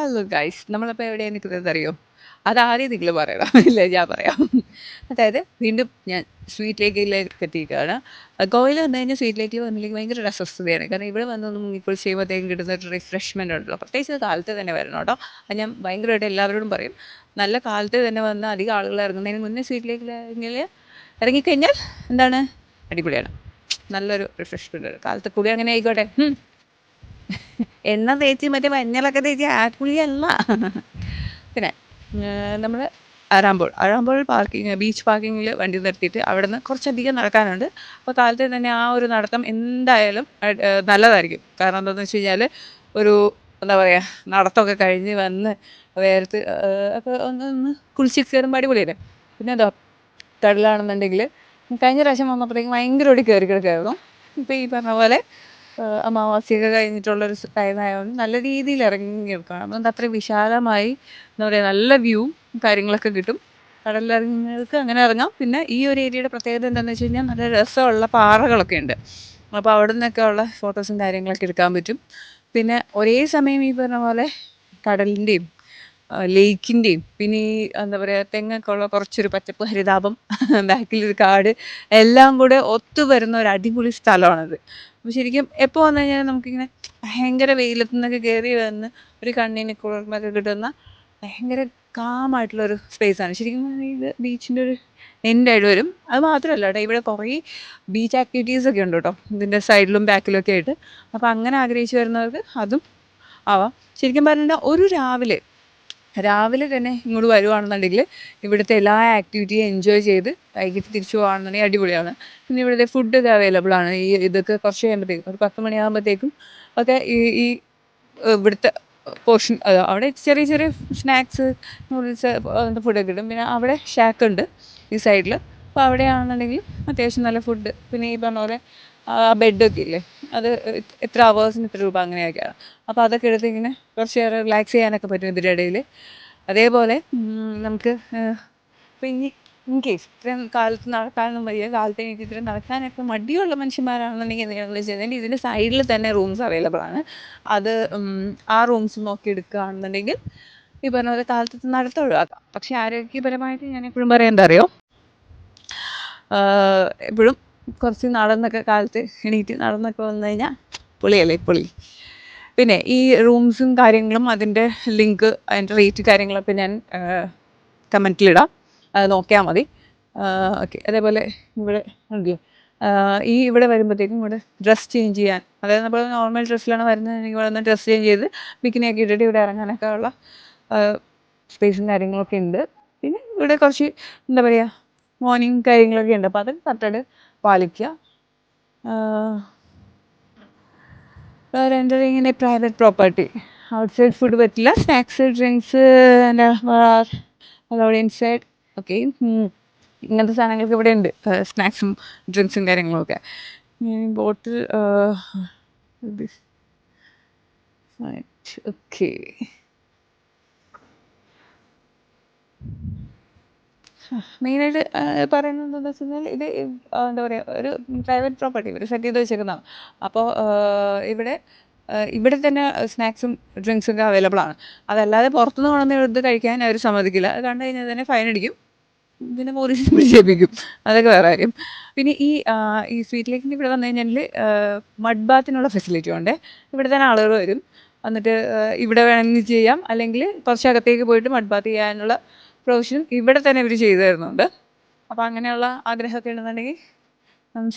Hello guys, നമ്മളിപ്പോൾ എവിടെയാണ് നിൽക്കുന്നത് അറിയോ? അതാദ്യം നിങ്ങൾ പറയണം. ഇല്ല, ഞാൻ പറയാം. അതായത് വീണ്ടും ഞാൻ സ്വീറ്റ് ലേക്കിലേക്ക് എത്തിയിരിക്കുകയാണ്. ഗോവയിൽ വന്നു കഴിഞ്ഞാൽ സ്വീറ്റ് ലേക്കിൽ വന്നില്ലെങ്കിൽ ഭയങ്കര ഒരു അസ്വസ്ഥതയാണ്. കാരണം ഇവിടെ വന്നൊന്നും ഇപ്പോൾ ചെയ്യുമ്പോഴത്തേക്കും കിട്ടുന്ന ഒരു റിഫ്രഷ്മെൻ്റ് ഉണ്ടല്ലോ. പ്രത്യേകിച്ച് കാലത്ത് തന്നെ വരണം കേട്ടോ. അത് ഞാൻ ഭയങ്കരമായിട്ട് എല്ലാവരോടും പറയും. നല്ല കാലത്ത് തന്നെ വന്ന് അധികം ആളുകൾ ഇറങ്ങുന്നതിന് മുന്നേ സ്വീറ്റ് ലേക്കിൽ ഇറങ്ങിക്കഴിഞ്ഞാൽ എന്താണ് അടിപൊളിയാണ്. നല്ലൊരു റിഫ്രഷ്മെൻ്റ് ആണ്. കാലത്ത് കൂടി അങ്ങനെ ആയിക്കോട്ടെ. എണ്ണ തേച്ച് മറ്റേ മഞ്ഞളൊക്കെ തേച്ച് ആക്കുളിയല്ല. പിന്നെ നമ്മൾ അഴാമ്പോൾ ബീച്ച് പാർക്കിങ്ങിൽ വണ്ടി നിർത്തിയിട്ട് അവിടെ നിന്ന് കുറച്ചധികം നടക്കാനുണ്ട്. അപ്പോൾ കാലത്ത് തന്നെ ആ ഒരു നടത്തം എന്തായാലും നല്ലതായിരിക്കും. കാരണം എന്താണെന്ന് വെച്ച് കഴിഞ്ഞാൽ ഒരു എന്താ പറയുക, നടത്തമൊക്കെ കഴിഞ്ഞ് വന്ന് വേർത്ത് ഒക്കെ ഒന്ന് കുളിച്ച് കയറുമ്പോൾ അടിപൊളിയല്ലേ. പിന്നെ എന്താ കടലാണെന്നുണ്ടെങ്കിൽ കഴിഞ്ഞ പ്രാവശ്യം വന്നപ്പോഴത്തേക്കും ഭയങ്കരമായിട്ട് കയറി കിടക്കായിരുന്നു. ഇപ്പോൾ ഈ പറഞ്ഞ പോലെ അമാവാസ്യയൊക്കെ കഴിഞ്ഞിട്ടുള്ളൊരു ടൈമായതുകൊണ്ട് നല്ല രീതിയിൽ ഇറങ്ങി എടുക്കണം. അതുകൊണ്ട് അത്രയും വിശാലമായി എന്താ പറയുക, നല്ല വ്യൂവും കാര്യങ്ങളൊക്കെ കിട്ടും. കടലിലിറങ്ങുന്നവർക്ക് അങ്ങനെ ഇറങ്ങാം. പിന്നെ ഈ ഒരു ഏരിയയുടെ പ്രത്യേകത എന്താണെന്ന് വെച്ച് കഴിഞ്ഞാൽ നല്ല രസമുള്ള പാറകളൊക്കെ ഉണ്ട്. അപ്പോൾ അവിടെ നിന്നൊക്കെ ഉള്ള ഫോട്ടോസും കാര്യങ്ങളൊക്കെ എടുക്കാൻ പറ്റും. പിന്നെ ഒരേ സമയം ഈ പറഞ്ഞ പോലെ കടലിൻ്റെയും ലേക്കിൻ്റെയും പിന്നെ ഈ എന്താ പറയുക തെങ്ങൊക്കെ ഉള്ള കുറച്ചൊരു പച്ചപ്പ് ഹരിതാപം ബാക്കിലൊരു കാട് എല്ലാം കൂടെ ഒത്തു വരുന്ന ഒരു അടിപൊളി സ്ഥലമാണത്. അപ്പോൾ ശരിക്കും എപ്പോൾ വന്നു കഴിഞ്ഞാൽ നമുക്കിങ്ങനെ ഭയങ്കര വെയിലത്തു നിന്നൊക്കെ കയറി വന്ന് ഒരു കണ്ണിന് കുളിർമയൊക്കെ കിട്ടുന്ന ഭയങ്കര കാമായിട്ടുള്ളൊരു സ്പേസാണ്. ശരിക്കും പറഞ്ഞാൽ ഇത് ബീച്ചിൻ്റെ ഒരു എൻഡായിട്ട് വരും. അത് മാത്രമല്ല കേട്ടോ, ഇവിടെ കുറേ ബീച്ച് ആക്ടിവിറ്റീസൊക്കെ ഉണ്ട് കേട്ടോ, ഇതിൻ്റെ സൈഡിലും ബാക്കിലും ഒക്കെ ആയിട്ട്. അപ്പോൾ അങ്ങനെ ആഗ്രഹിച്ച് വരുന്നവർക്ക് അതും ആവാം. ശരിക്കും പറഞ്ഞാൽ ഒരു രാവിലെ തന്നെ ഇങ്ങോട്ട് വരുവാണെന്നുണ്ടെങ്കിൽ ഇവിടുത്തെ എല്ലാ ആക്ടിവിറ്റിയും എൻജോയ് ചെയ്ത് വൈകിട്ട് തിരിച്ചു പോകുകയാണെന്നുണ്ടെങ്കിൽ അടിപൊളിയാണ്. പിന്നെ ഇവിടുത്തെ ഫുഡൊക്കെ അവൈലബിൾ ആണ്. ഇതൊക്കെ കുറച്ച് കഴിയുമ്പോഴത്തേക്കും ഒരു 10 മണിയാകുമ്പോഴത്തേക്കും ഒക്കെ ഈ ഇവിടുത്തെ പോർഷൻ അവിടെ ചെറിയ ചെറിയ സ്നാക്സ്, നൂഡിൽസ് അങ്ങനത്തെ ഫുഡൊക്കെ കിട്ടും. പിന്നെ അവിടെ ഷാക്കുണ്ട് ഈ സൈഡിൽ. അപ്പോൾ അവിടെയാണെന്നുണ്ടെങ്കിൽ അത്യാവശ്യം നല്ല ഫുഡ്. പിന്നെ ഈ പറഞ്ഞ പോലെ ബെഡൊക്കെ ഇല്ലേ, അത് എത്ര അവേഴ്സിന് ഇത്ര രൂപ അങ്ങനെയൊക്കെയാണ്. അപ്പോൾ അതൊക്കെ എടുത്ത് ഇങ്ങനെ കുറച്ച് നേരം റിലാക്സ് ചെയ്യാനൊക്കെ പറ്റും ഇതിൻ്റെ ഇടയിൽ. അതേപോലെ നമുക്ക് ഇപ്പം ഇൻ കേസ് ഇത്രയും കാലത്ത് നടക്കാനൊന്നും വയ്യ, കാലത്ത് എനിക്ക് ഇത്രയും നടക്കാനൊക്കെ മടിയുള്ള മനുഷ്യന്മാരാണെന്നുണ്ടെങ്കിൽ നിങ്ങൾ ചെയ്തതിൻ്റെ ഇതിൻ്റെ സൈഡിൽ തന്നെ റൂംസ് അവൈലബിൾ ആണ്. അത് ആ റൂംസ് നോക്കി എടുക്കുകയാണെന്നുണ്ടെങ്കിൽ ഈ പറഞ്ഞ പോലെ കാലത്ത് നടത്തം ഒഴിവാക്കാം. പക്ഷേ ആരോഗ്യപരമായിട്ട് ഞാൻ എപ്പോഴും പറയാൻ എന്താ അറിയോ, എപ്പോഴും കുറച്ച് നടന്നൊക്കെ കാലത്ത് എണീറ്റ് നടന്നൊക്കെ വന്നു കഴിഞ്ഞാൽ പൊളിയല്ലേ പൊളി. പിന്നെ ഈ റൂംസും കാര്യങ്ങളും അതിൻ്റെ ലിങ്ക് അതിൻ്റെ റേറ്റ് കാര്യങ്ങളൊക്കെ ഞാൻ കമൻറ്റിലിടാം, അത് നോക്കിയാൽ മതി. ഓക്കെ. അതേപോലെ ഇവിടെ ഉണ്ടല്ലോ ഇവിടെ വരുമ്പോഴത്തേക്കും ഇവിടെ ഡ്രസ്സ് ചേഞ്ച് ചെയ്യാൻ, അതായത് നമ്മൾ നോർമൽ ഡ്രസ്സിലാണ് വരുന്നതെങ്കിൽ ഇവിടെ നിന്ന് ഡ്രസ്സ് ചേഞ്ച് ചെയ്ത് ബിക്കിനിയൊക്കെ ഇട്ടിട്ട് ഇവിടെ ഇറങ്ങാനൊക്കെ ഉള്ള സ്പേസും കാര്യങ്ങളൊക്കെ ഉണ്ട്. പിന്നെ ഇവിടെ കുറച്ച് എന്താ പറയുക മോർണിംഗ് കാര്യങ്ങളൊക്കെ ഉണ്ട്. അപ്പോൾ അത് കറക്റ്റായിട്ട് പാലിക്കുക. entering in a private property. Outside food പറ്റില്ല. Snacks, drinks allowed inside. Okay. ഇങ്ങനത്തെ സാധനങ്ങളൊക്കെ ഇവിടെ ഉണ്ട്, സ്നാക്സും ഡ്രിങ്ക്സും കാര്യങ്ങളൊക്കെ. ബോട്ടിൽ ഓക്കെ. മെയിനായിട്ട് പറയുന്നത് എന്താണെന്ന് വെച്ച് കഴിഞ്ഞാൽ ഇത് എന്താ പറയുക, ഒരു പ്രൈവറ്റ് പ്രോപ്പർട്ടി ഇവർ സെറ്റ് ചെയ്ത് വെച്ചേക്കുന്നതാണ്. അപ്പോൾ ഇവിടെ തന്നെ സ്നാക്സും ഡ്രിങ്ക്സൊക്കെ അവൈലബിൾ ആണ്. അതല്ലാതെ പുറത്തുനിന്ന് കൊണ്ടുവന്ന് എടുത്ത് കഴിക്കാൻ അവർ സമ്മതിക്കില്ല. അത് കണ്ടു കഴിഞ്ഞാൽ തന്നെ ഫൈൻ അടിക്കും, പിന്നെ പോലീസ് പിടിച്ചേൽപ്പിക്കും. അതൊക്കെ വേറെ കാര്യം. പിന്നെ ഈ സ്വീറ്റ് ലേക്കിൻ്റെ ഇവിടെ വന്നു കഴിഞ്ഞാൽ മഡ് ബാത്തിനുള്ള ഫെസിലിറ്റി ഉണ്ട്. ഇവിടെ തന്നെ ആളുകൾ വരും, എന്നിട്ട് ഇവിടെ വേണമെങ്കിൽ ചെയ്യാം, അല്ലെങ്കിൽ കുറച്ചകത്തേക്ക് പോയിട്ട് മഡ് ബാത്ത് ചെയ്യാനുള്ള പ്രൊവിഷൻ ഇവിടെ തന്നെ ഇവർ ചെയ്തു തരുന്നുണ്ട്. അപ്പോൾ അങ്ങനെയുള്ള ആഗ്രഹമൊക്കെ ഉണ്ടെന്നുണ്ടെങ്കിൽ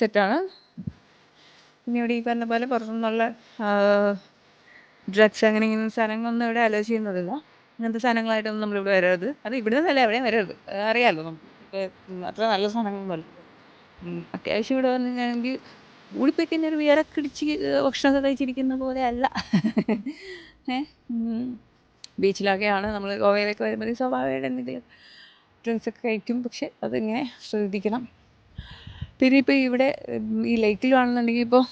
സെറ്റാണ്. പിന്നെ ഇവിടെ ഈ പറഞ്ഞ പോലെ പുറത്തുനിന്നുള്ള ഡ്രഗ്സ് അങ്ങനെ ഇങ്ങനെ സാധനങ്ങളൊന്നും ഇവിടെ അലോ ചെയ്യുന്നതില്ല. അങ്ങനത്തെ സാധനങ്ങളായിട്ടൊന്നും നമ്മളിവിടെ വരരുത്. അത് ഇവിടെ നിന്നല്ല എവിടെയും വരരുത്, അറിയാമല്ലോ നമുക്ക്. അത്ര നല്ല സാധനങ്ങളൊന്നുമല്ല. അത്യാവശ്യം ഇവിടെ വന്നു കഴിഞ്ഞാണെങ്കിൽ കൂടിപ്പോയി കഴിഞ്ഞാൽ ഒരു വിയറൊക്കെ ഇടിച്ച് ഭക്ഷണമൊക്കെ കഴിച്ചിരിക്കുന്ന പോലെ അല്ല. ബീച്ചിലൊക്കെയാണ് നമ്മൾ ഗോവയിലൊക്കെ വരുമ്പോൾ സ്വാഭാവികമായിട്ട് എന്തെങ്കിലും ഡ്രിങ്ക്സൊക്കെ കഴിക്കും. പക്ഷെ അതിങ്ങനെ ശ്രദ്ധിക്കണം. പിന്നെ ഇപ്പോൾ ഇവിടെ ഈ ലേക്കിലാണെന്നുണ്ടെങ്കിൽ ഇപ്പോൾ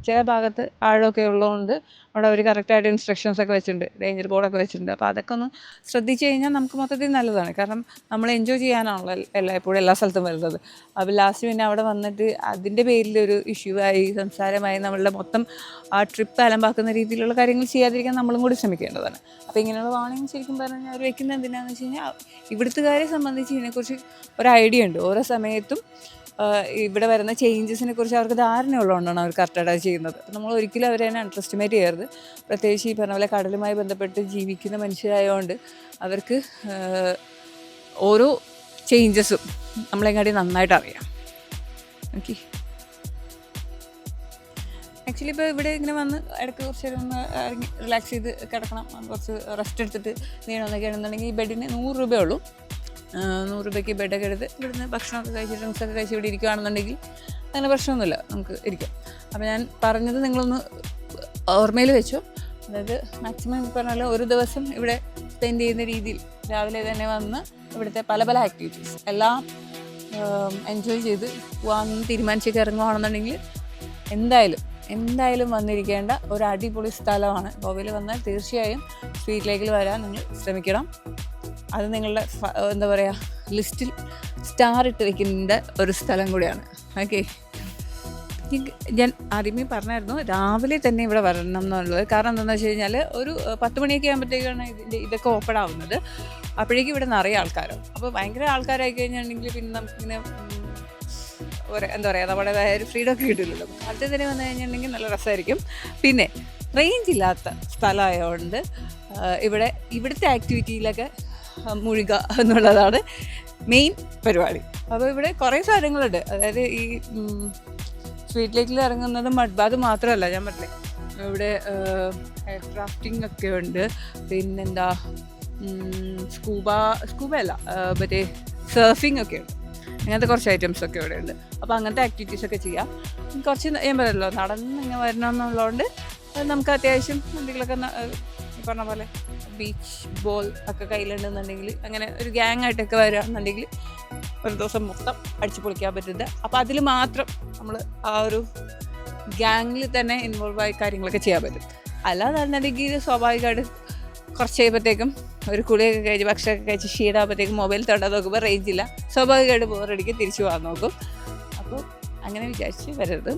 ചില ഭാഗത്ത് ആഴമൊക്കെ ഉള്ളതുകൊണ്ട് അവിടെ അവർ കറക്റ്റായിട്ട് ഇൻസ്ട്രക്ഷൻസൊക്കെ വെച്ചിട്ടുണ്ട്, ഡേഞ്ചർ ബോർഡൊക്കെ വെച്ചിട്ടുണ്ട്. അപ്പോൾ അതൊക്കെ ഒന്ന് ശ്രദ്ധിച്ച് കഴിഞ്ഞാൽ നമുക്ക് മൊത്തത്തിൽ നല്ലതാണ്. കാരണം നമ്മൾ എൻജോയ് ചെയ്യാനാണല്ലോ എപ്പോഴും എല്ലാ സ്ഥലത്തും വരുന്നത്. അപ്പോൾ ലാസ്റ്റ് പിന്നെ അവിടെ വന്നിട്ട് അതിൻ്റെ പേരിലൊരു ഇഷ്യൂ ആയി സംസാരമായി നമ്മളുടെ മൊത്തം ആ ട്രിപ്പ് അലമ്പാക്കുന്ന രീതിയിലുള്ള കാര്യങ്ങൾ ചെയ്യാതിരിക്കാൻ നമ്മളും കൂടി ശ്രമിക്കേണ്ടതാണ്. അപ്പോൾ ഇങ്ങനെയുള്ള വാണിംഗ് ശരിക്കും പറഞ്ഞാൽ അവർ വെക്കുന്നത് എന്തിനാണെന്ന് വെച്ച് കഴിഞ്ഞാൽ ഇവിടുത്തുകാരെ സംബന്ധിച്ച് ഇതിനെക്കുറിച്ച് ഒരു ഐഡിയ ഉണ്ട്. ഓരോ സമയത്തും ഇവിടെ വരുന്ന ചേഞ്ചസിനെ കുറിച്ച് അവർക്ക് ധാരണയുള്ളതുകൊണ്ടാണ് അവർ കറക്റ്റായിട്ട് ചെയ്യുന്നത്. അപ്പോൾ നമ്മൾ ഒരിക്കലും അവരെ തന്നെ അണ്ടർ എസ്റ്റിമേറ്റ് ചെയ്യരുത്. പ്രത്യേകിച്ച് ഈ പറഞ്ഞ പോലെ കടലുമായി ബന്ധപ്പെട്ട് ജീവിക്കുന്ന മനുഷ്യരായതുകൊണ്ട് അവർക്ക് ഓരോ ചേഞ്ചസും നമ്മളെങ്ങാട്ടി നന്നായിട്ട് അറിയാം. ഓക്കെ, ആക്ച്വലി ഇപ്പോൾ ഇവിടെ ഇങ്ങനെ വന്ന് ഇടയ്ക്ക് കുറച്ച് നേരം ഒന്ന് ഇറങ്ങി റിലാക്സ് ചെയ്ത് കിടക്കണം, കുറച്ച് റെസ്റ്റ് എടുത്തിട്ട് നീണമെന്നൊക്കെ ആണെന്നുണ്ടെങ്കിൽ ഈ ബെഡിന് 100 രൂപയേ ഉള്ളൂ. 100 രൂപയ്ക്ക് ബെഡൊക്കെ എടുത്ത് ഇവിടുന്ന് ഭക്ഷണമൊക്കെ കഴിച്ച് ഡ്രിങ്ക്സൊക്കെ കഴിച്ച് ഇവിടെ ഇരിക്കുകയാണെന്നുണ്ടെങ്കിൽ അങ്ങനെ പ്രശ്നമൊന്നുമില്ല, നമുക്ക് ഇരിക്കാം. അപ്പോൾ ഞാൻ പറഞ്ഞത് നിങ്ങളൊന്ന് ഓർമ്മയിൽ വെച്ചോ. അതായത് മാക്സിമം പറഞ്ഞാൽ ഒരു ദിവസം ഇവിടെ സ്പെൻഡ് ചെയ്യുന്ന രീതിയിൽ രാവിലെ തന്നെ വന്ന് ഇവിടുത്തെ പല പല ആക്ടിവിറ്റീസ് എല്ലാം എൻജോയ് ചെയ്ത് പോകാമെന്ന് തീരുമാനിച്ചൊക്കെ ഇറങ്ങുകയാണെന്നുണ്ടെങ്കിൽ എന്തായാലും വന്നിരിക്കേണ്ട ഒരു അടിപൊളി സ്ഥലമാണ്. ഗോവയിൽ വന്നാൽ തീർച്ചയായും സ്വീറ്റ് ലേക്കിൽ വരാൻ നിങ്ങൾ ശ്രമിക്കണം. അത് നിങ്ങളുടെ എന്താ പറയുക ലിസ്റ്റിൽ സ്റ്റാർ ഇട്ട് വയ്ക്കേണ്ട ഒരു സ്ഥലം കൂടിയാണ്. ഓക്കെ, ഞാൻ ആദ്യമേ പറഞ്ഞായിരുന്നു രാവിലെ തന്നെ ഇവിടെ വരണം എന്നുള്ളത്. കാരണം എന്താണെന്ന് വെച്ച് കഴിഞ്ഞാൽ ഒരു 10 മണിയൊക്കെ ആകുമ്പോഴത്തേക്കാണ് ഇതൊക്കെ ഓപ്പൺ ആവുന്നത്. അപ്പോഴേക്കും ഇവിടെ നിറയെ ആൾക്കാരോ. അപ്പോൾ ഭയങ്കര ആൾക്കാരായി കഴിഞ്ഞിട്ടുണ്ടെങ്കിൽ പിന്നെ നമുക്കിങ്ങനെ എന്താ പറയുക നമ്മുടേതായ ഒരു ഫ്രീഡം ഒക്കെ കിട്ടില്ലല്ലോ. അടുത്ത തന്നെ വന്നു കഴിഞ്ഞിട്ടുണ്ടെങ്കിൽ നല്ല രസമായിരിക്കും. പിന്നെ റേഞ്ച് ഇല്ലാത്ത സ്ഥലമായതുകൊണ്ട് ഇവിടുത്തെ ആക്ടിവിറ്റിയിലൊക്കെ മുഴുക എന്നുള്ളതാണ് മെയിൻ പരിപാടി. അപ്പോൾ ഇവിടെ കുറേ സാധനങ്ങളുണ്ട്. അതായത് ഈ സ്വീറ്റ് ലേക്കിൽ ഇറങ്ങുന്നത് മഡ് ബാത്ത് മാത്രമല്ല, ഞാൻ പറഞ്ഞില്ലേ ഇവിടെ ക്രാഫ്റ്റിംഗ് ഒക്കെ ഉണ്ട്. പിന്നെന്താ സ്കൂബ അല്ല മറ്റേ സർഫിംഗ് ഒക്കെ ഉണ്ട്. അങ്ങനത്തെ കുറച്ച് ഐറ്റംസ് ഒക്കെ ഇവിടെ ഉണ്ട്. അപ്പോൾ അങ്ങനത്തെ ആക്ടിവിറ്റീസൊക്കെ ചെയ്യാം. കുറച്ച് ഞാൻ പറയല്ലോ നടന്ന് ഇങ്ങനെ വരണം എന്നുള്ളതുകൊണ്ട് നമുക്ക് അത്യാവശ്യം എന്തെങ്കിലുമൊക്കെ പറഞ്ഞ പോലെ ബീച്ച് ബോൾ ഒക്കെ കയ്യിലുണ്ടെന്നുണ്ടെങ്കിൽ അങ്ങനെ ഒരു ഗ്യാങ് ആയിട്ടൊക്കെ വരികയാണെന്നുണ്ടെങ്കിൽ ഒരു ദിവസം മൊത്തം അടിച്ചു പൊളിക്കാൻ പറ്റുന്നത്. അപ്പോൾ അതിൽ മാത്രം നമ്മൾ ആ ഒരു ഗ്യാങ്ങിൽ തന്നെ ഇൻവോൾവ് ആയി കാര്യങ്ങളൊക്കെ ചെയ്യാൻ പറ്റും. അല്ലാന്നുണ്ടെങ്കിൽ സ്വാഭാവികമായിട്ട് കുറച്ച് കഴിയുമ്പോഴത്തേക്കും ഒരു കുളിയൊക്കെ കഴിച്ച് ഭക്ഷണമൊക്കെ കഴിച്ച് ക്ഷീണമാകുമ്പോഴത്തേക്കും മൊബൈൽ തൊണ്ടാൻ നോക്കുമ്പോൾ റേഞ്ച് ഇല്ല, സ്വാഭാവികമായിട്ട് ബോറടിക്ക് തിരിച്ചു പോകാൻ നോക്കും. അപ്പോൾ അങ്ങനെ വിചാരിച്ച് വരരുത്.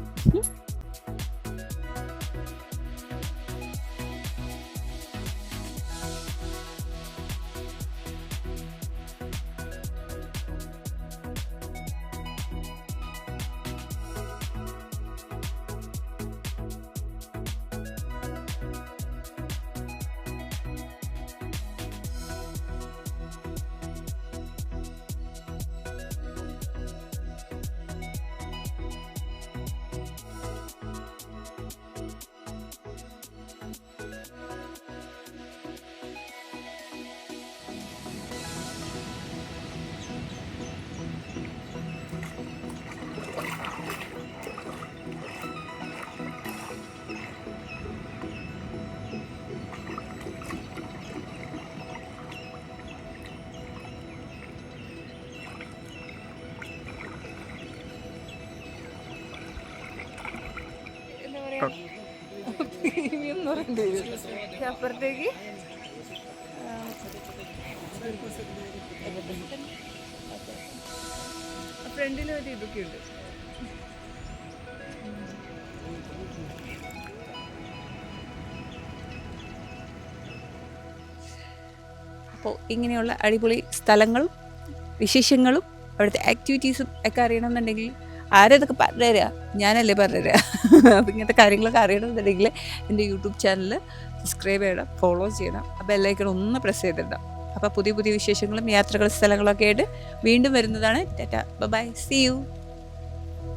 പ്രീമിയം എന്ന് പറയേണ്ടി വരും. അപ്പുറത്തേക്ക് ഫ്രണ്ടിൽ ഒരു ഇതൊക്കെ ഉണ്ട്. അപ്പോൾ ഇങ്ങനെയുള്ള അടിപൊളി സ്ഥലങ്ങളും വിശേഷങ്ങളും അവിടുത്തെ ആക്ടിവിറ്റീസും ഒക്കെ അറിയണമെന്നുണ്ടെങ്കിൽ ആരതൊക്കെ പറഞ്ഞുതരാ? ഞാനല്ലേ പറഞ്ഞുതരാ. അപ്പം ഇങ്ങനത്തെ കാര്യങ്ങളൊക്കെ അറിയണമെന്നുണ്ടെങ്കിൽ എൻ്റെ യൂട്യൂബ് ചാനൽ സബ്സ്ക്രൈബ് ചെയ്യണം, ഫോളോ ചെയ്യണം, ആ ബെല്ലൈക്കൺ ഒന്ന് പ്രസ് ചെയ്തിടാം. അപ്പോൾ പുതിയ പുതിയ വിശേഷങ്ങളും യാത്രകളും സ്ഥലങ്ങളൊക്കെ ആയിട്ട് വീണ്ടും വരുന്നതാണ്. Tata, bye, see U.